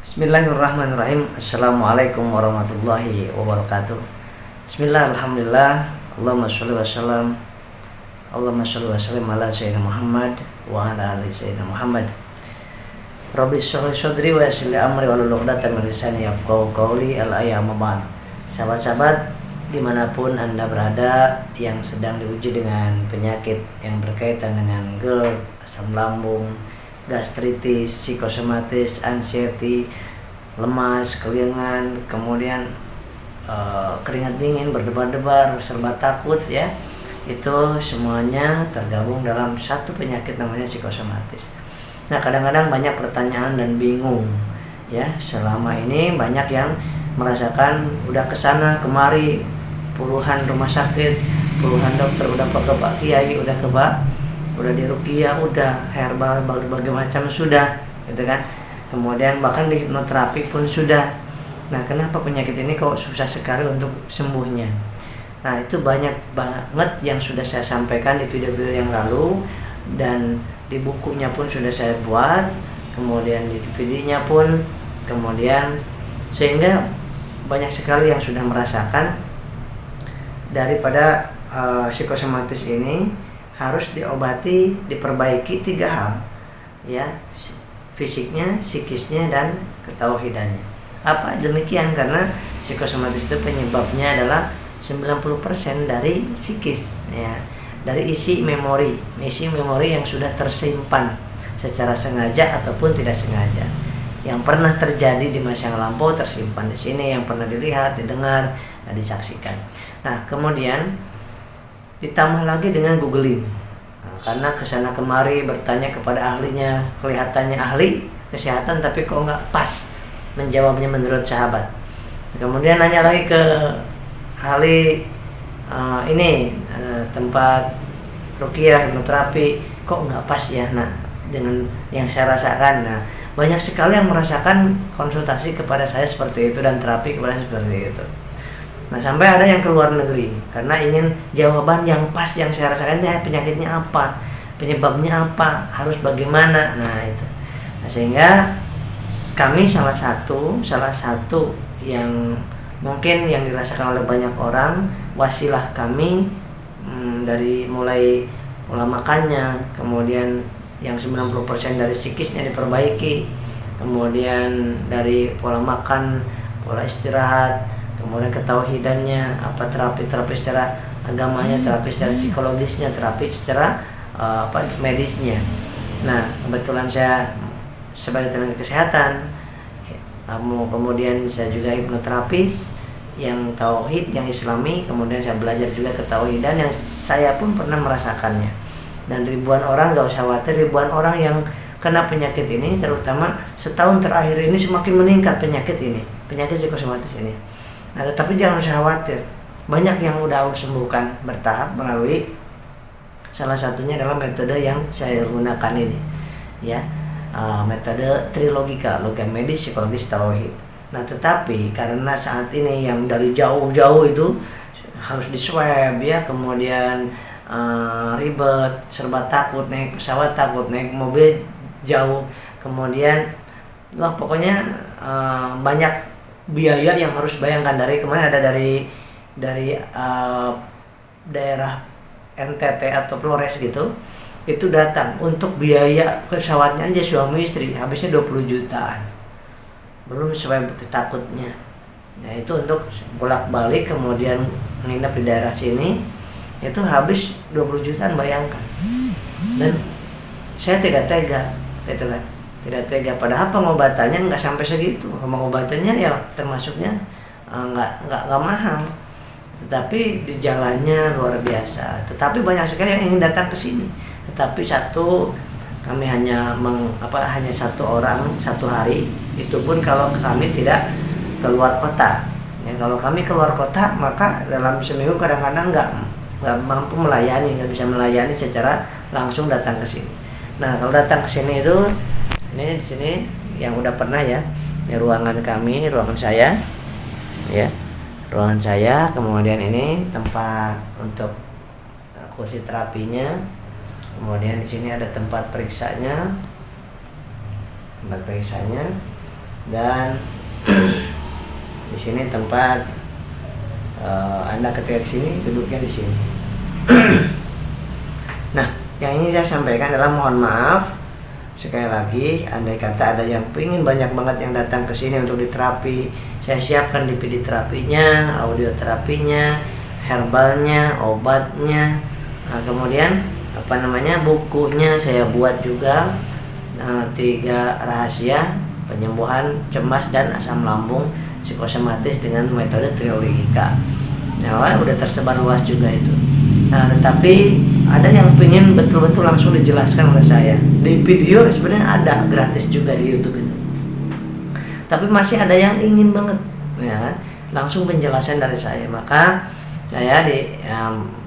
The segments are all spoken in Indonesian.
Bismillahirrahmanirrahim. Assalamualaikum warahmatullahi wabarakatuh. Bismillah, alhamdulillah. Allahumma sholli wa sallim ala sayyidina Muhammad wa ala ali sayyidina Muhammad. Rabbi sholli shodri wa yassir li amri wa hlul 'uqdatam min lisani yafqahu qawli. Al-ayat mabad. Sahabat-sahabat dimanapun Anda berada yang sedang diuji dengan penyakit yang berkaitan dengan GERD, asam lambung, gastritis, psikosomatis, anxiety, lemas, keliengan, kemudian keringat dingin, berdebar-debar, serba takut ya. Itu semuanya tergabung dalam satu penyakit namanya psikosomatis. Nah, kadang-kadang banyak pertanyaan dan bingung ya. Selama ini banyak yang merasakan udah kesana kemari, puluhan rumah sakit, puluhan dokter, udah ke Pak Kiai, udah di ruqyah, udah herbal, berbagai macam sudah, gitu kan. Kemudian bahkan di hipnoterapi pun sudah. Nah, kenapa penyakit ini kok susah sekali untuk sembuhnya? Nah, itu banyak banget yang sudah saya sampaikan di video-video yang lalu, dan di bukunya pun sudah saya buat, kemudian di DVD-nya pun, kemudian sehingga banyak sekali yang sudah merasakan daripada psikosomatis ini harus diobati, diperbaiki 3 hal ya, fisiknya, psikisnya, dan ketauhidannya. Apa demikian? Karena psikosomatis itu penyebabnya adalah 90% dari psikis ya, dari isi memori yang sudah tersimpan secara sengaja ataupun tidak sengaja, yang pernah terjadi di masa yang lampau tersimpan di sini, yang pernah dilihat, didengar, dan disaksikan. Nah, kemudian ditambah lagi dengan googling. Nah, karena kesana kemari bertanya kepada ahlinya, kelihatannya ahli kesehatan tapi kok nggak pas menjawabnya menurut sahabat. Kemudian nanya lagi ke ahli tempat ruqyah, hipnoterapi, kok nggak pas ya nah dengan yang saya rasakan. Nah, banyak sekali yang merasakan konsultasi kepada saya seperti itu dan terapi kepada saya seperti itu. Nah, sampai ada yang ke luar negeri karena ingin jawaban yang pas yang saya rasakan, penyakitnya apa, penyebabnya apa, harus bagaimana. Nah, itu. Nah, sehingga kami salah satu yang mungkin yang dirasakan oleh banyak orang, wasilah kami dari mulai pola makannya, kemudian yang 90% dari psikisnya diperbaiki, kemudian dari pola makan, pola istirahat, kemudian ketauhidannya, apa terapi secara agamanya, terapi secara psikologisnya, terapi secara medisnya. Nah, kebetulan saya sebagai tenaga kesehatan, kemudian saya juga hipnoterapis yang tauhid, yang islami, kemudian saya belajar juga ketauhidan yang saya pun pernah merasakannya. Dan ribuan orang, gak usah khawatir, ribuan orang yang kena penyakit ini, terutama setahun terakhir ini semakin meningkat penyakit psikosomatis ini. Nah, tetapi jangan usah khawatir, banyak yang udah Allah sembuhkan bertahap melalui salah satunya adalah metode yang saya gunakan ini ya, metode trilogika, logika medis, psikologis, tauhid. Nah, tetapi karena saat ini yang dari jauh-jauh itu harus di swab ya, kemudian ribet, serba takut, naik pesawat takut, naik mobil jauh, kemudian pokoknya banyak biaya yang harus bayangkan. Dari kemarin ada dari daerah NTT atau Flores gitu, itu datang untuk biaya pesawatnya aja suami istri habisnya 20 jutaan, belum swab takutnya. Nah, itu untuk bolak-balik kemudian menginap di daerah sini itu habis 20 jutaan, bayangkan. Dan saya tidak tega gitu kan, tidak tega, padahal pengobatannya nggak sampai segitu. Pengobatannya ya termasuknya nggak mahal, tetapi di jalannya luar biasa. Tetapi banyak sekali yang ingin datang ke sini, tetapi kami hanya hanya 1 orang 1 hari, itu pun kalau kami tidak keluar kota ya. Kalau kami keluar kota maka dalam seminggu kadang-kadang nggak mampu melayani, nggak bisa melayani secara langsung datang ke sini. Nah, kalau datang ke sini itu ini di sini yang udah pernah ya, ruangan kami, ruangan saya ya, kemudian ini tempat untuk kursi terapinya, kemudian di sini ada tempat periksanya, dan di sini tempat Anda ketika sini duduknya di sini. Nah, yang ini saya sampaikan adalah mohon maaf sekali lagi, andai kata ada yang pengen banyak banget yang datang ke sini untuk diterapi, saya siapkan DVD terapinya, audio terapinya, herbalnya, obatnya, kemudian bukunya saya buat juga, 3 rahasia penyembuhan cemas dan asam lambung psikosomatis dengan metode triologika. Nah, udah tersebar luas juga itu. Nah, tetapi ada yang pengen betul-betul langsung dijelaskan oleh saya. Di video sebenarnya ada gratis juga di YouTube itu. Tapi masih ada yang ingin banget, ya kan? Langsung penjelasan dari saya. Maka saya di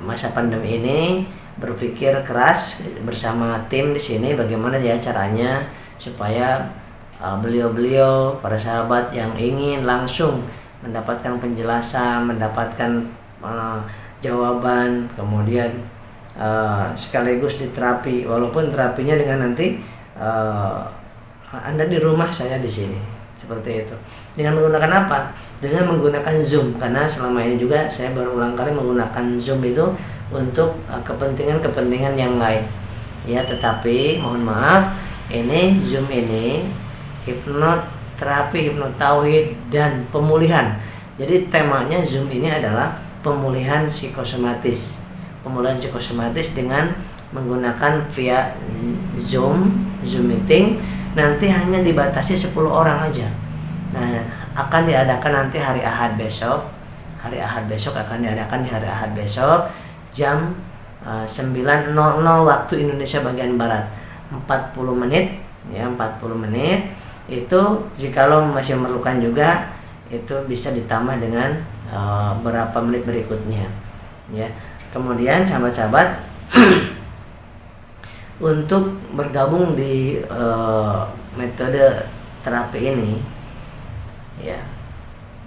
masa pandemi ini berpikir keras bersama tim di sini bagaimana ya caranya supaya beliau-beliau para sahabat yang ingin langsung mendapatkan penjelasan, mendapatkan jawaban, kemudian sekaligus diterapi, walaupun terapinya dengan nanti Anda di rumah, saya di sini, seperti itu. Dengan menggunakan apa? Dengan menggunakan Zoom, karena selama ini juga saya berulang kali menggunakan Zoom itu untuk kepentingan-kepentingan yang lain. Ya, tetapi mohon maaf, ini Zoom ini hipnoterapi, hipnotauhid dan pemulihan. Jadi temanya Zoom ini adalah pemulihan psikosomatis. Pemulihan psikosomatis dengan menggunakan via Zoom meeting, nanti hanya dibatasi 10 orang aja. Nah, akan diadakan nanti hari Ahad besok. Hari Ahad besok akan diadakan di hari Ahad besok jam 9.00 waktu Indonesia bagian barat. 40 menit ya, 40 menit. Itu jikalau masih memerlukan juga itu bisa ditambah dengan berapa menit berikutnya ya. Kemudian sahabat-sahabat untuk bergabung di metode terapi ini ya,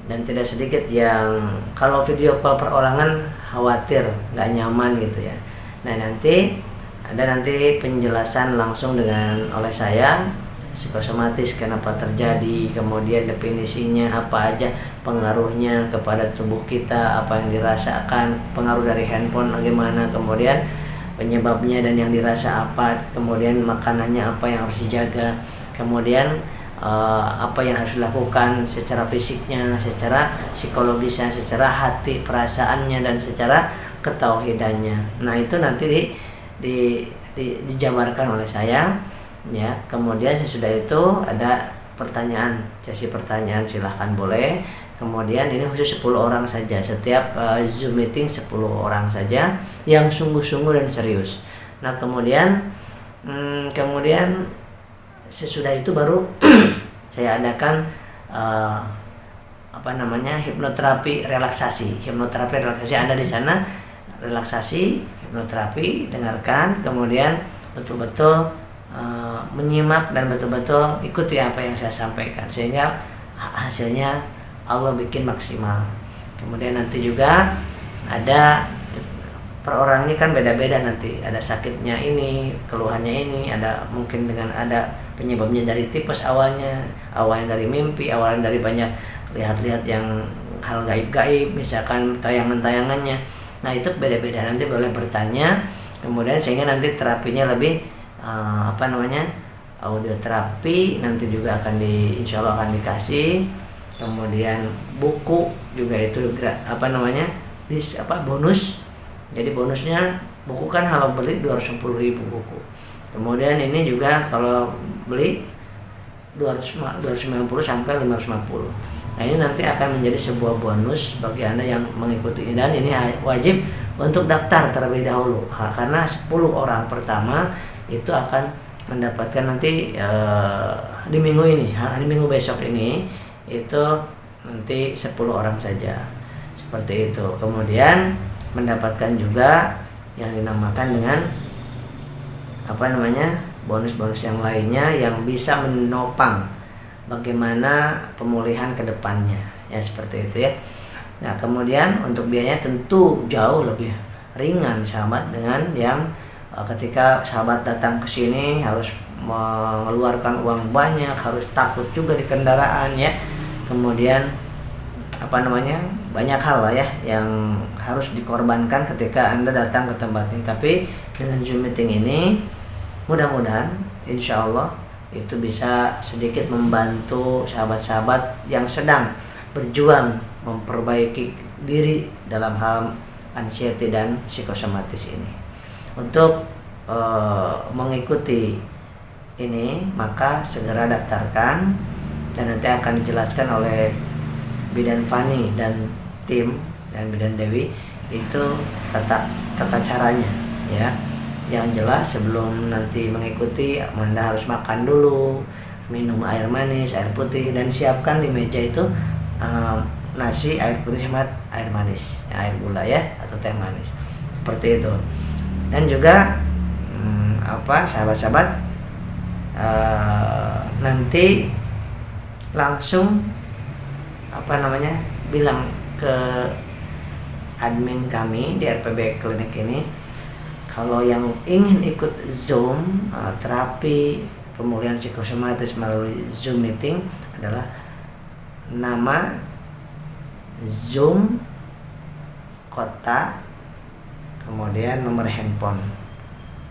dan tidak sedikit yang kalau video call perorangan khawatir nggak nyaman gitu ya. Nah, nanti ada penjelasan langsung oleh saya psikosomatis, kenapa terjadi, kemudian definisinya apa aja, pengaruhnya kepada tubuh kita, apa yang dirasakan, pengaruh dari handphone bagaimana, kemudian penyebabnya dan yang dirasa apa, kemudian makanannya apa yang harus dijaga, kemudian apa yang harus dilakukan secara fisiknya, secara psikologisnya, secara hati perasaannya, dan secara ketauhidannya. Nah, itu nanti dijabarkan oleh saya ya. Kemudian sesudah itu ada pertanyaan, sesi pertanyaan, silahkan boleh. Kemudian ini khusus 10 orang saja, setiap Zoom meeting 10 orang saja yang sungguh-sungguh dan serius. Nah, kemudian sesudah itu baru saya adakan hipnoterapi relaksasi. Hipnoterapi relaksasi, Anda di sana relaksasi, hipnoterapi, dengarkan, kemudian betul-betul menyimak dan betul-betul ikuti apa yang saya sampaikan sehingga hasilnya Allah bikin maksimal. Kemudian nanti juga ada per orang ini kan beda-beda, nanti ada sakitnya ini, keluhannya ini, ada mungkin dengan ada penyebabnya dari tipes awalnya dari mimpi, awalnya dari banyak lihat-lihat yang hal gaib-gaib, misalkan tayangan-tayangannya. Nah, itu beda-beda, nanti boleh bertanya. Kemudian sehingga nanti terapinya lebih audio terapi nanti juga insya Allah akan dikasih. Kemudian buku juga itu bonus. Jadi bonusnya buku kan kalau beli 210.000 buku. Kemudian ini juga kalau beli 290 sampai 550. Nah, ini nanti akan menjadi sebuah bonus bagi Anda yang mengikuti ini, dan ini wajib untuk daftar terlebih dahulu karena 10 orang pertama itu akan mendapatkan nanti di minggu besok ini itu nanti 10 orang saja, seperti itu. Kemudian mendapatkan juga yang dinamakan dengan bonus-bonus yang lainnya yang bisa menopang bagaimana pemulihan ke depannya ya, seperti itu ya. Nah, kemudian untuk biayanya tentu jauh lebih ringan sahabat dengan yang ketika sahabat datang ke sini harus mengeluarkan uang banyak, harus takut juga di kendaraan ya. Kemudian banyak hal lah ya yang harus dikorbankan ketika Anda datang ke tempat ini. Tapi dengan Zoom meeting ini mudah-mudahan insya Allah itu bisa sedikit membantu sahabat-sahabat yang sedang berjuang memperbaiki diri dalam hal anxiety dan psikosomatis ini. Untuk mengikuti ini maka segera daftarkan, dan nanti akan dijelaskan oleh Bidan Fani dan tim dan Bidan Dewi itu tata caranya ya. Yang jelas sebelum nanti mengikuti Anda harus makan dulu, minum air manis, air putih, dan siapkan di meja itu nasi, air putih sama air manis, air gula ya, atau teh manis seperti itu. Dan juga sahabat-sahabat nanti langsung bilang ke admin kami di RPB Klinik ini kalau yang ingin ikut Zoom terapi pemulihan psikosomatis melalui Zoom meeting adalah nama, Zoom, kota, kemudian nomor handphone,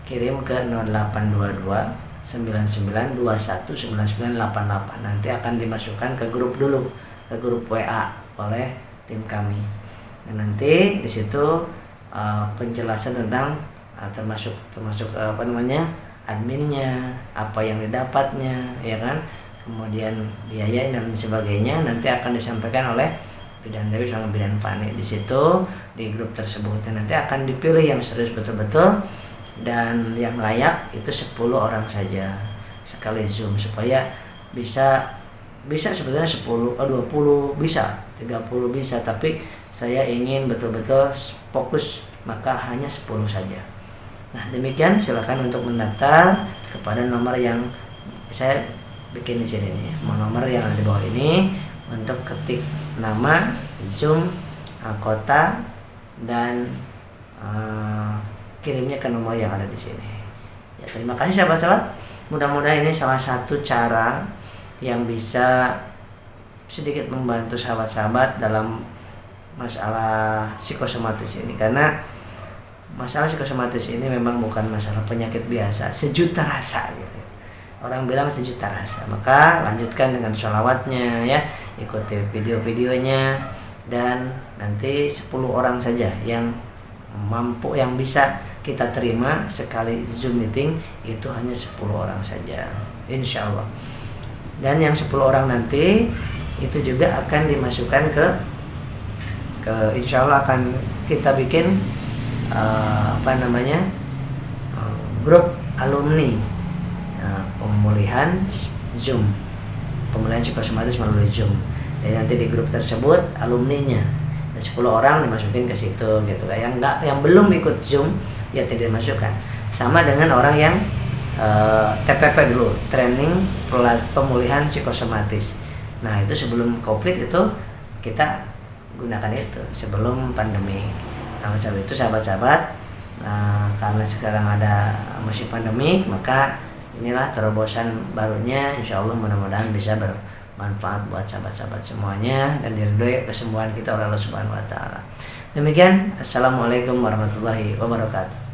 kirim ke 0822 99219988. Nanti akan dimasukkan ke grup dulu, ke grup WA oleh tim kami. Dan nanti di situ penjelasan tentang termasuk adminnya, apa yang didapatnya, ya kan, kemudian biaya dan sebagainya nanti akan disampaikan oleh Bidan Dewi sama Bidan Fani di situ di grup tersebut. Dan nanti akan dipilih yang serius betul-betul dan yang layak itu 10 orang saja sekali Zoom, supaya bisa sebetulnya 10, 20 bisa, 30 bisa, tapi saya ingin betul-betul fokus maka hanya 10 saja. Nah demikian, silakan untuk mendaftar kepada nomor yang saya bikin di sini nih, nomor yang ada di bawah ini, untuk ketik nama, Zoom, kota, dan kirimnya ke nomor yang ada di sini. Ya, terima kasih sahabat-sahabat. Mudah-mudahan ini salah satu cara yang bisa sedikit membantu sahabat-sahabat dalam masalah psikosomatis ini, karena masalah psikosomatis ini memang bukan masalah penyakit biasa, sejuta rasa gitu. Orang bilang sejuta rasa, maka lanjutkan dengan sholawatnya ya, ikuti video-videonya, dan nanti 10 orang saja yang mampu, yang bisa kita terima sekali Zoom meeting itu hanya 10 orang saja insya Allah. Dan yang 10 orang nanti itu juga akan dimasukkan ke insya Allah akan kita bikin grup alumni pemulihan Zoom, pemulihan psikosomatis melalui Zoom. Jadi nanti di grup tersebut alumninya 10 orang dimasukin ke situ gitu. Yang belum ikut Zoom ya tidak dimasukkan. Sama dengan orang yang TPP dulu, training pemulihan psikosomatis. Nah itu sebelum COVID itu kita gunakan itu sebelum pandemi. Nah sebab itu sahabat-sahabat, karena sekarang ada musim pandemi, maka inilah terobosan barunya. Insya Allah mudah-mudahan bisa bermanfaat buat sahabat-sahabat semuanya dan diridhoi kesembuhan kita oleh Allah Subhanahu Wa Taala. Demikian, assalamualaikum warahmatullahi wabarakatuh.